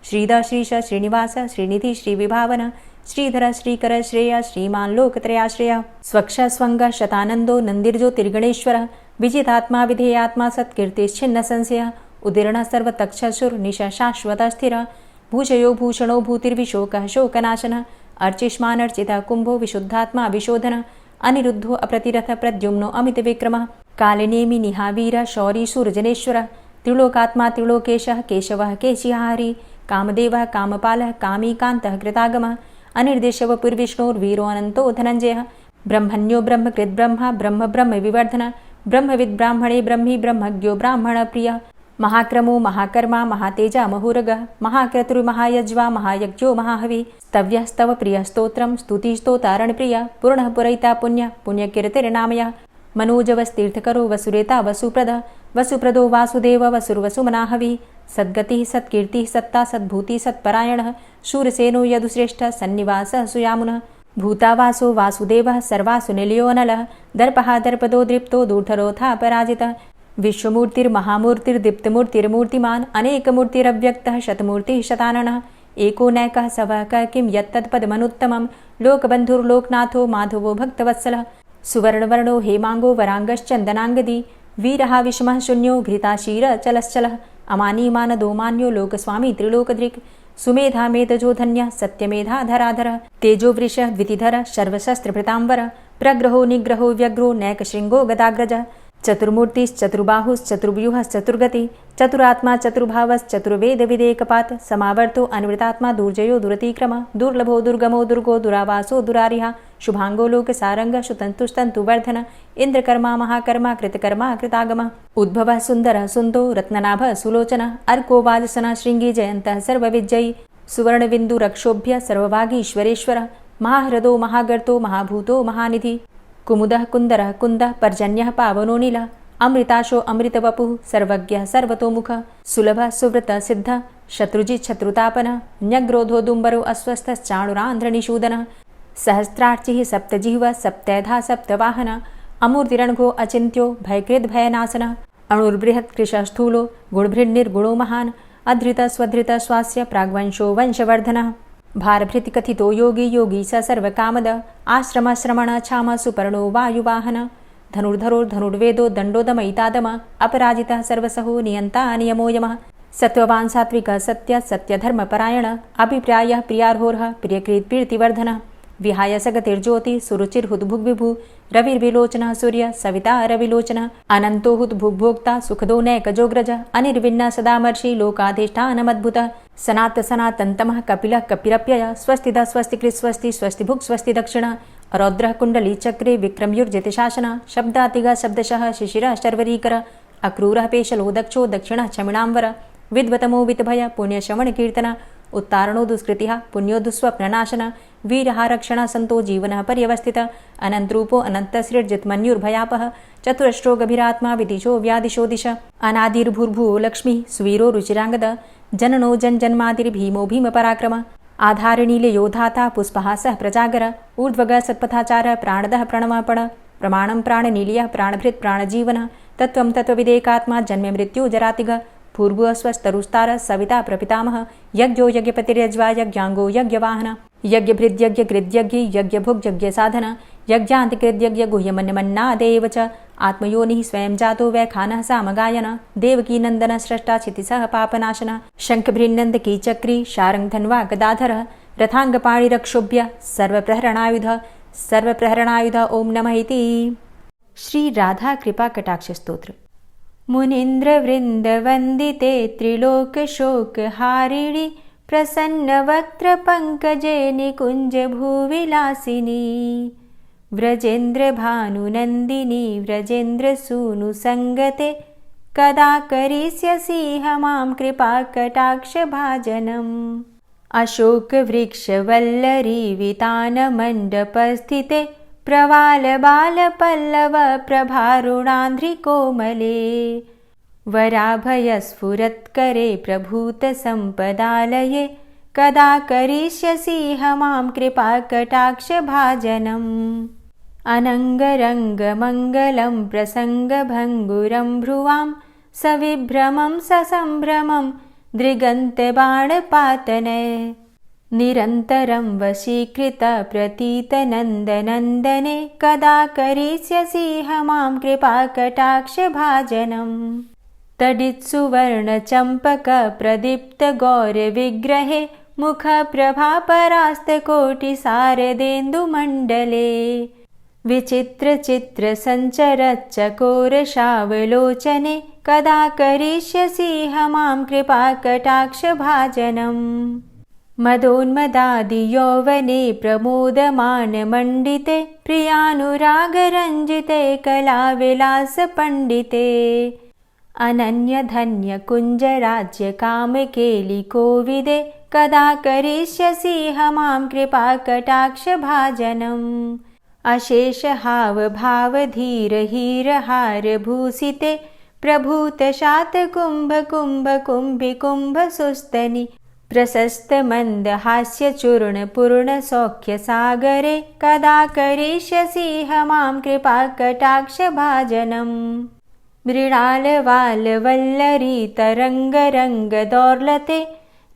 श्रीद श्रीश श्रीनिवास श्रीनिधि श्रीविभावन श्रीधर श्रीकर श्रेय श्रीमान् लोकत्रयाश्रयः स्वक्ष स्वङ्ग शतानन्दो नन्दिर्ज्योतिर्गणेश्वरः विजितात्मा विधेयात्मा सत्कीर्तिश्छिन्न संशयः उदीर्णः सर्वतक्षसुर्निश शाश्वतः स्थिरः भूषयो भूषणो भूतिर्विशोकः शोकनाशनः अर्चिष्मानर्चितः कुम्भो विशुद्धात्मा विशोधनः अनिरुद्धो अप्रतिरथ प्रद्युम्नो अमितविक्रमः कालिनेमि निहावीर शौरी सूर्यजनेश्वरः त्रिलोकात्मा त्रिलोकेशः केशवः केशिहारी कामदेवः कामपालः कामीकान्तः कृतागमः अनिर्देशवपुर्विष्णोर्वीरो अनन्तो धनञ्जयः ब्रह्मण्यो ब्रह्मकृद्ब्रह्मा ब्रह्म ब्रह्म विवर्धनः ब्रह्मविद् ब्राह्मणे ब्रह्मी ब्रह्मज्ञो ब्राह्मणप्रियः महाक्रमो महाकर्मा महातेजा महोरगः महाक्रतुर्महायज्वा महायज्ञो महाहवि स्तव्यः स्तव प्रियः स्तोत्रं स्तुतिस्तोतारणप्रियः पूर्णः पुरैता पुण्यः पुण्यकीर्तिर्नामयः मनोजवस्तीर्थकरो वसुरेता वसुप्रदः वसुप्रदो वासुदेव वसुर्वसुमनाहवि सद्गतिः सत्कीर्तिः सत्ता सद्भूतिः सत्परायणः शूरसेनो यदुश्रेष्ठः सन्निवासः सुयामुनः भूतावासो वासुदेवः सर्वासु निलयोऽनलः दर्पः दर्पदो दृप्तो दूर्धरोऽथा पराजितः विश्वमूर्तिर्महामूर्तिर्दीप्तमूर्तिर्मूर्तिमान् अनेकमूर्तिरव्यक्तः शतमूर्तिः शताननः एको नैकः सवः किं यत्तत्पदमनुत्तमं लोकबन्धुर्लोकनाथो माधवो भक्तवत्सलः सुवर्णवर्णो हेमाङ्गो वराङ्गश्चन्दनाङ्गदी वीरः विषमः शून्यो घृताशीरचलश्चलः अमानीमानदो मान्यो लोकस्वामी त्रिलोकदृक् सुमेधा मेधजो धन्यः सत्यमेधा धराधरः तेजो वृषः द्वितिधरः सर्वशस्त्रभृताम्बरः प्रग्रहो निग्रहो व्यग्रो नैकशृङ्गो गदाग्रजः चतुर्मूर्तिश्चतुर्बाहुश्चतुर्व्यूहश्चतुर्गति चतुरात्मा चतुर्भावश्चतुर्वेदविदेकपात् समावर्तो अनिवृतात्मा दुर्जयो दुरतिक्रमः दुर्लभो दुर्गमो दुर्गो दुरावासो दुरारिहा शुभाङ्गो लोकसारङ्गः शुतन्तुस्तन्तुवर्धन इन्द्रकर्मा महाकर्मा कृतकर्मा कृतागमः उद्भवः सुन्दरः सुन्दो रत्ननाभः सुलोचनः अर्को वाजसनः शृङ्गी जयन्तः सर्वविजयी सुवर्णबिन्दुरक्षोभ्य सर्वभागीश्वरेश्वरः महाह्रदो महागर्तो महाभूतो महानिधि कुमुदः कुन्दरः कुन्दः पर्जन्यः पावनो नीलः अमृताशो अमृतवपुः सर्वज्ञः सर्वतोमुखः सुलभः सुव्रतः सिद्धः शत्रुजित् शत्रुतापनः न्यग्रोधो दुम्बरो अस्वस्थश्चाणुरान्ध्रनिषूदनः सहस्रार्चिः सप्तजिह्वः सप्तैधा सप्तवाहनः अमूर्तिरणघो अचिन्त्यो भयकृद्भयनाशनः अणुर्बृहत् कृशस्थूलो गुणभृन्निर्गुणो महान् अधृतः स्वधृतः स्वास्य प्राग्वंशो वंशवर्धनः भारभृतिकथितो योगी योगी स सर्वकामद आश्रमश्रमण क्षाम सुपर्णो वायुवाहन धनुर्धरो धनुर्वेदो दण्डोदमयितादम अपराजितः सर्वसहो नियन्ता नियमो यमः सत्ववान् सात्विकः सत्य सत्यधर्मपरायण अभिप्रायः प्रियार्होर्ह प्रियकृत् प्रीतिवर्धनः विहाय सगतिर्ज्योति सुरुचिर्हुद्भुग्विभु रविर्विलोचनः सूर्य सविता रविलोचनः अनन्तो हुद्भुग्भोक्ता सुखदो नैकजोग्रज अनिर्विण्ण सदामर्षि लोकाधिष्ठानमद्भुतः सनात सनातन्तमः कपिलः कपिरप्यय स्वस्तिदा स्वस्तिकृत् स्वस्ति स्वस्तिभुक् स्वस्ति दक्षिणः रौद्रः कुण्डली चक्रे विक्रमयुर्जिति शासनः शब्दातिगः शब्दशः शिशिरः शर्वरीकर अक्रूरः पेशलो दक्षो दक्षिणः क्षमिणाम्बर विद्वतमो वितभय पुण्यश्रवणकीर्तन उत्तारणो दुष्कृतिः पुण्यो दुःस्वप्ननाशन वीरः संतो जीवनः पर्यवस्थितः अनन्तरूपो अनन्तसृर्जितमन्युर्भयापः चतुरश्रो गभीरात्मा विदिशो व्यादिशो दिश अनादिर्भूर्भुवो लक्ष्मी सुवीरो रुचिराङ्गद जननो जन्मादिर्भीमो भीमपराक्रम आधारनीलयोधाता पुष्पहासः प्रजागर ऊर्ध्वगः सत्पथाचारः प्राणदः प्रणवपण प्रमाणं प्राणनीलयः प्राणभृत् प्राणजीवनः तत्त्वं तत्त्वविदेकात्मा जन्म मृत्यु जरातिगः पूर्व स्वस्तरुस्तार सविता प्रपितामह यज्ञो यज्ञपतिर्यज्वा यज्ञांगो यज्ञवाहन यज्ञभृद्यज्ञकृद्यज्ञ यज्ञभुग्यज्ञ साधन यज्ञान्तिकृद्यज्ञ गुह्यमन्यमन्नादेव च आत्मयोनिः स्वयं जातो वैखानः सामगायन देवकी नन्दन स्रष्टा क्षितिसः पापनाशन शङ्खभृन्नन्दकी चक्री शारङ्गधन्वा गदाधर रथाङ्गपाणिरक्षोभ्य सर्वप्रहरणायुध ओं नमः इति। श्री राधा कृपा कटाक्ष स्तोत्र। मुनीन्द्रवृन्दवन्दिते त्रिलोकशोकहारिणि प्रसन्नवक्त्रपङ्कजे निकुञ्जभूविलासिनी व्रजेन्द्रभानुनन्दिनी व्रजेन्द्रसूनुसङ्गते कदा करिष्यसि मां कृपाकटाक्षभाजनम् अशोकवृक्षवल्लरी वितानमण्डपस्थिते प्रवालबालपल्लव प्रभारुणान्ध्रिकोमले वराभयस्फुरत्करे प्रभूतसम्पदालये कदा करिष्यसि मां कृपाकटाक्षभाजनम् अनङ्गरङ्गमङ्गलं प्रसङ्गभङ्गुरं भ्रुवां सविभ्रमं ससम्भ्रमं दृगन्तबाणपातने निरन्तरं वशीकृत प्रतीतनन्दनन्दने कदा करिष्यसि मां कृपाकटाक्षभाजनम् तडित्सुवर्णचम्पकप्रदीप्तगौरविग्रहे मुखप्रभापरास्तकोटिसारदेन्दुमण्डले विचित्रचित्रसञ्चरच्चकोरशावलोचने कदा करिष्यसि मां कृपाकटाक्षभाजनम् मदोन्मदादियौवने प्रमोदमानमण्डिते प्रियानुरागरञ्जिते कलाविलासपण्डिते अनन्यधन्यकुञ्जराज्यकामकेलिकोविदे कदा करिष्यसि मां कृपाकटाक्षभाजनम् अशेषहावभावधीरहीरहारभूषिते प्रभूतशातकुम्भकुम्भकुम्भिकुम्भसुस्तनि प्रशस्तमन्दहास्यचूर्णपूर्णसौख्यसागरे कदा करिष्यसि मां कृपाकटाक्षभाजनम् मृणालवालवल्लरी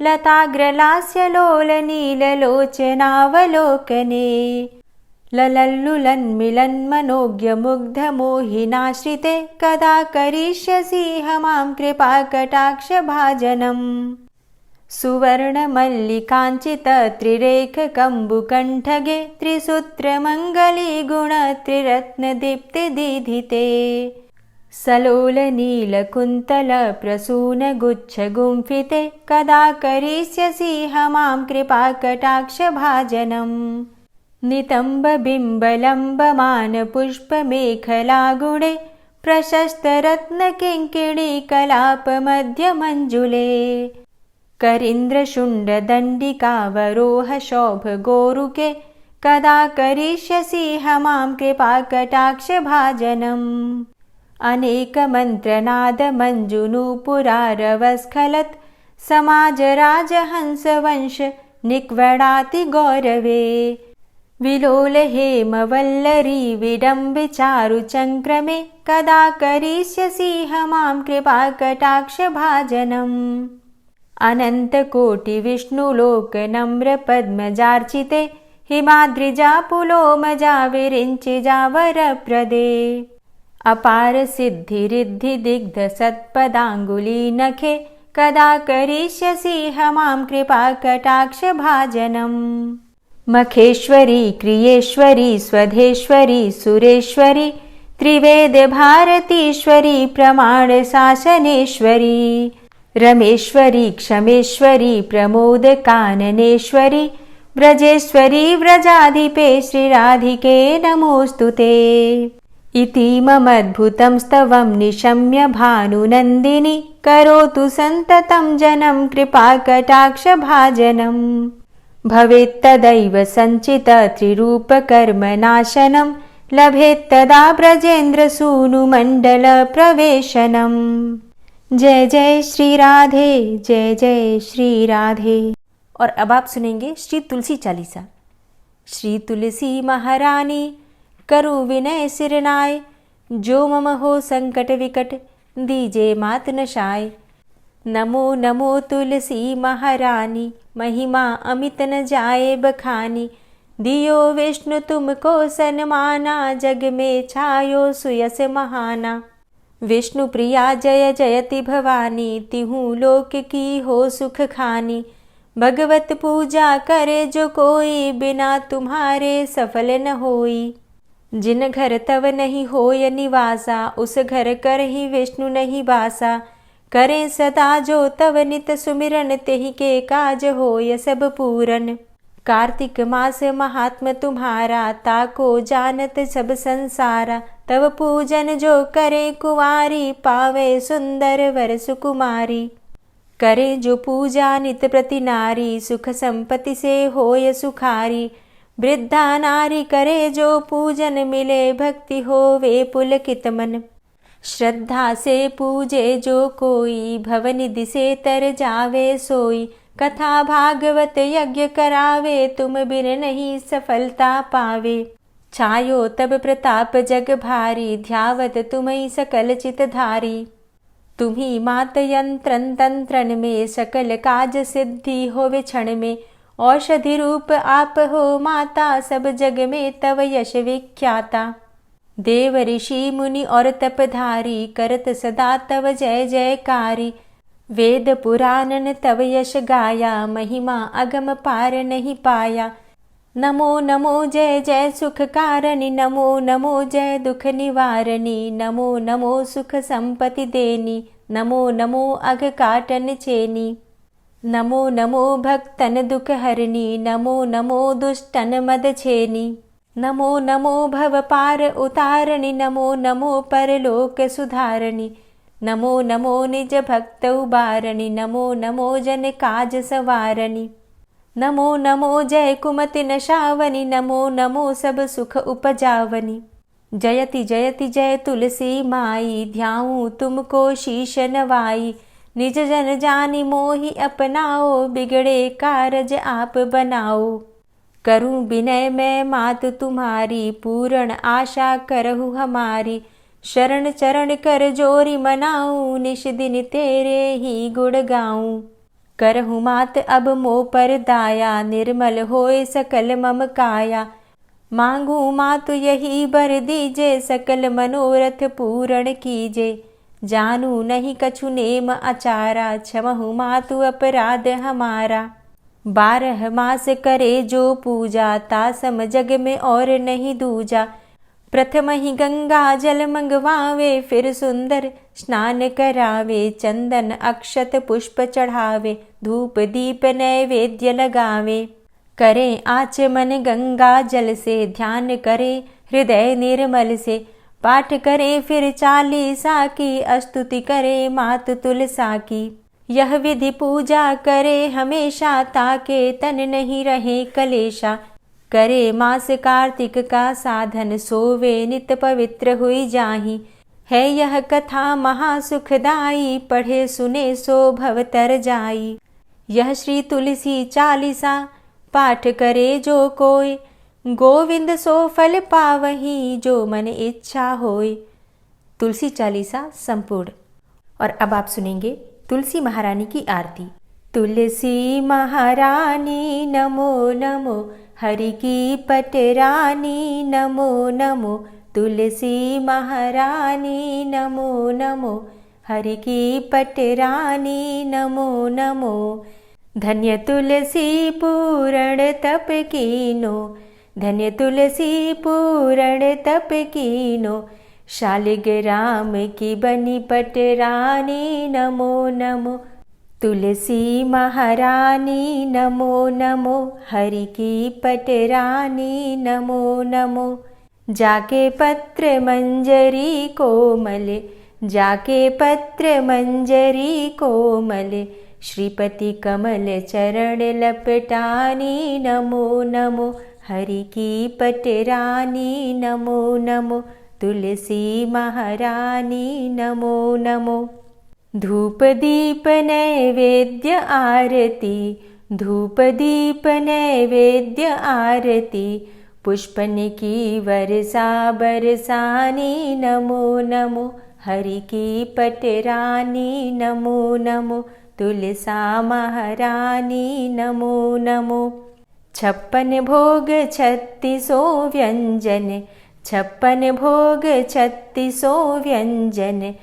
लताग्रलास्यलोलनीललोचनावलोकने ललल्लुलन्मिलन्मनोज्ञमुग्धमोहिनाश्रिते कदा करिष्यसि मां कृपाकटाक्षभाजनम् सुवर्णमल्लिकाञ्चितत्रिरेखकम्बुकण्ठगे त्रिसूत्रमङ्गलीगुणत्रिरत्नदीप्तिदीधिते सलोलनीलकुन्तलप्रसूनगुच्छगुम्फिते कदा करिष्यसि मां कृपाकटाक्षभाजनम् नितम्बबिम्बलम्बमानपुष्पमेखलागुणे प्रशस्तरत्नकिङ्किणीकलापमध्यमञ्जुले करीन्द्रशुण्डदण्डिकावरोहशोभगोरुके कदा करिष्यसि मां कृपाकटाक्षभाजनम् अनेकमन्त्रनादमञ्जुनूपुरारवस्खलत् समाजराजहंसवंश निक्वडाति गौरवे विलोलहेमवल्लरी विडम्बिचारुचङ्क्रमे कदा करिष्यसि मां कृपाकटाक्षभाजनम् अनन्तकोटिविष्णुलोकनम्रपद्मजार्चिते हिमाद्रिजापुलोमजा विरिञ्चिजावरप्रदे अपारसिद्धिरिद्धिदिग्धसत्पदाङ्गुलीनखे कदा करिष्यसि हमां कृपा कटाक्ष भाजनम्। मखेश्वरी क्रियेश्वरी स्वधेश्वरी सुरेश्वरी त्रिवेद भारतीश्वरी प्रमाण शासनेश्वरी रमेश्वरी क्षमेश्वरी प्रमोद काननेश्वरी ब्रजेश्वरी व्रजाधिपे श्रीराधिके नमोस्तुते। इतीममद्भुतं स्तवं निशम्य भानुनन्दिनी करोतु सन्ततं जनं कृपाकटाक्षभाजनम्। भवेत्तदैव सञ्चित त्रिरूपकर्मनाशनं लभेत्तदा ब्रजेन्द्रसूनुमण्डल प्रवेशनम्। जय जय श्री राधे, जय जय श्री राधे। और अब आप सुनेंगे श्री तुलसी चालीसा। श्री तुलसी महारानी करु विनय सिरनाय, जो मम हो संकट विकट दीजे मात नशाय। नमो नमो तुलसी महारानी, महिमा अमित न जाए बखानी। दियो विष्णु तुमको सन्माना, जग में छायो सुयस महाना। विष्णु प्रिया जय जयति भवानी, तिहु लोक की हो सुख खानी। भगवत पूजा करे जो कोई, बिना तुम्हारे सफल न होई। जिन घर तव नहीं होय निवासा, उस घर कर ही विष्णु नहीं बासा। करें सदा जो तव नित सुमिरन, तेहि के काज होय सब पूरन। कार्तिक मास महात्म तुम्हारा, ताको जानत सब संसारा। तव पूजन जो करे कुंवारी, पावे सुंदर वर सुकुमारी। करे जो पूजा नित प्रति नारी, सुख संपत्ति से होय सुखारी। वृद्धा नारी करे जो पूजन, मिले भक्ति होवे पुलकित मन। श्रद्धा से पूजे जो कोई, भवनिधि से तर जावे सोई। कथा भागवत यज्ञ करावे, तुम बिन नहीं सफलता पावे। छायो तब प्रताप जग भारी, ध्यावत तुम्हीं सकल चित धारी। तुम्ही मात यंत्रन तंत्रन में, सकल काज सिद्धि होवे क्षण में। औषधि रूप आप हो माता, सब जग में तव यश विख्याता। देव ऋषि मुनि और तपधारी, करत सदा तव जय जयकारी। वेद पुराणन तव यश गाया, महिमा अगम पार नहीं पाया। नमो नमो जय जय सुख कारणि, नमो नमो जय दुख निवारणी। नमो नमो सुख संपत्ति देनी, नमो नमो अघ काटन चेनी। नमो नमो भक्तन दुख हरणी, नमो नमो दुष्टन मद छेनी। नमो नमो भव पार उतारणी, नमो नमो परलोक सुधारणी। नमो नमो निज भक्त उबारणी, नमो नमो जन काज सवारणी। नमो नमो जय कुमति नशावनी, नमो नमो सब सुख उपजावनी। जयति जयति जय तुलसी माई, ध्याऊं तुमको शीश नवाई। निज जन जानि मोहि अपनाओ, बिगड़े कारज आप बनाओ। करूं विनय मैं मात तुम्हारी, पूर्ण आशा करहु हमारी। शरण चरण कर जोरी मनाऊं, निश दिन तेरे ही गुण गाऊं। करहु मात अब मोह पर दाया, निर्मल होए सकल मम काया। मांगू मातु यही बर दीजे, सकल मनोरथ पूर्ण कीजे। जानू नहीं कछु नेम आचारा, क्षमहु मातु अपराध हमारा। 12 मास करे जो पूजा, तासम जग में और नहीं दूजा। प्रथम ही गंगा जल मंगवावे, फिर सुंदर स्नान करावे। चंदन अक्षत पुष्प चढ़ावे, धूप दीप नैवेद्य लगावे। करें आचमन गंगा जल से, ध्यान करे हृदय निर्मल से। पाठ करे फिर चालीसा की, स्तुति करे मात तुलसा की। यह विधि पूजा करे हमेशा, ताके तन नहीं रहे कलेशा। करे मास कार्तिक का साधन, सोवे नित पवित्र हुई जाहि। है यह कथा महासुखदाई, पढ़े सुने सो भव तर जाई। यह श्री तुलसी चालीसा, पाठ करे जो कोय। गोविंद सो फल पावही, जो मन इच्छा होय। तुलसी चालीसा संपूर्ण। और अब आप सुनेंगे तुलसी महारानी की आरती। तुलसी महारानी नमो नमो, हरि की पटरानी नमो नमो। तुलसी महारानी नमो नमो, हरि की पटरानी नमो नमो। धन्य तुलसी पूरण तप कीनो, धन्य तुलसी पूरण तप कीनो। शालिग्राम की बनी पटरानी नमो नमो। तुलसी महारानी नमो नमो, हरि की पटरानी नमो नमो। जाके पत्र मंजरी कोमले, जाके पत्र मंजरी कोमले। श्रीपति कमल चरण लपटानी नमो नमो, हरि की पटरानी नमो नमो। तुलसी महारानी नमो नमो। धूप दीप नैवेद्य आरती, धूप दीप नैवेद्य आरती। पुष्पन की वर्षा बरसानी नमो नमो, हरि की पटरानी नमो नमो। तुलसा महारानी नमो नमो। 56 भोग 36 व्यंजन, 56 भोग 36 व्यंजन।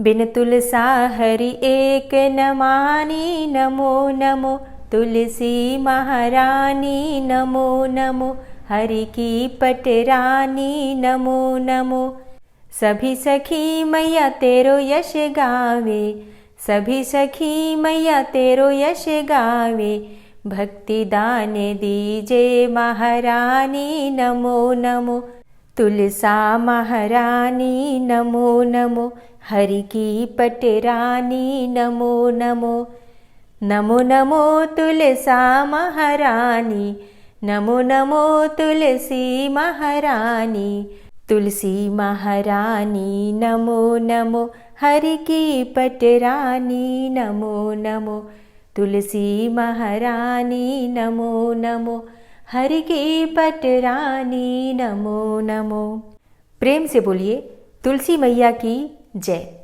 बिन तुलसा हरि एक न मानी नमो नमो। तुलसी महारानी नमो नमो, हरि की पटरानी नमो नमो। सभी सखी मैया तेरो यश गावे, सभी सखी मैया तेरो यश गावे। भक्ति दान दीजे महारानी नमो नमो। तुलसा महारानी नमो नमो, हरि की पटरानी नमो नमो। नमो नमो तुलसा महारानी, नमो नमो तुलसी महारानी। तुलसी महारानी नमो नमो, हरि की पटरानी नमो नमो। तुलसी महारानी नमो नमो, हरि की पटरानी नमो नमो। प्रेम से बोलिए तुलसी मैया की जय।